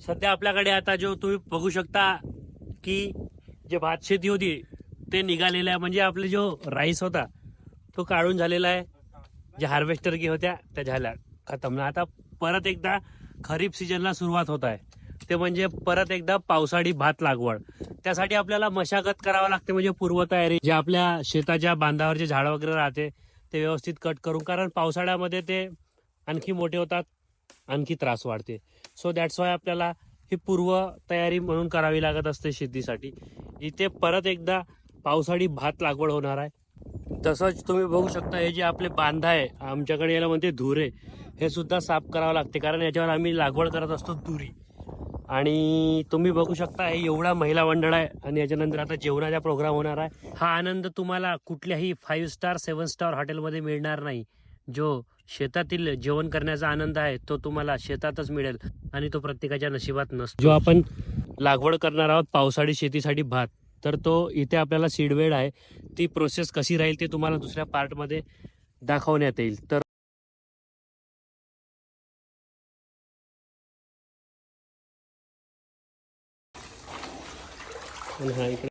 सध्या आपल्याकडे आता जो तुम्ही बघू शकता की जे भात शेती होती ते निघालेलं आहे, म्हणजे आपले जो राईस होता तो काढून झालेला आहे. जे हार्वेस्टर की होत्या त्या झाल्या खतम ना. आता परत एकदा खरीप सीजनला सुरुवात होत आहे, ते म्हणजे परत एकदा पावसाळी भात लागवड. त्यासाठी आपल्याला मशागत करावं लागते, म्हणजे पूर्वतयारी. जे आपल्या शेताच्या बांधावर जे झाडं वगैरे राहते ते व्यवस्थित कट करून, कारण पावसाळ्यामध्ये ते आणखी मोठे होतात, आणखी त्रास वाढते. सो दॅट्स वाय आपल्याला ही पूर्व तयारी म्हणून करावी लागत असते शेतीसाठी. इथे परत एकदा पावसाळी भात लागवड होणार आहे. तसंच तुम्ही बघू शकता हे जे आपले बांधा आहे, आमच्याकडे याला म्हणते धुरे, हे सुद्धा साफ करावं लागते, कारण याच्यावर आम्ही लागवड करत असतो तुरी. आणि तुम्ही बघू शकता हे एवढा महिला मंडळ आहे, आणि याच्यानंतर आता जेवणाचा प्रोग्राम होणार आहे. हा आनंद तुम्हाला कुठल्याही 5 स्टार 7 स्टार हॉटेलमध्ये मिळणार नाही. जो शेतातील जेवण करण्याचा आनंद आहे तो तुम्हाला शेतातच मिळेल, आणि तो प्रत्येकाच्या नशिबात नसतो. जो आपण लागवड करणार आहोत पावसाळी शेतीसाठी भात, तर तो इथे आपल्याला सीडबेड आहे. ती प्रोसेस कशी राहील ते तुम्हाला दुसऱ्या पार्टमध्ये दाखवण्यात येईल. तर हा इकडे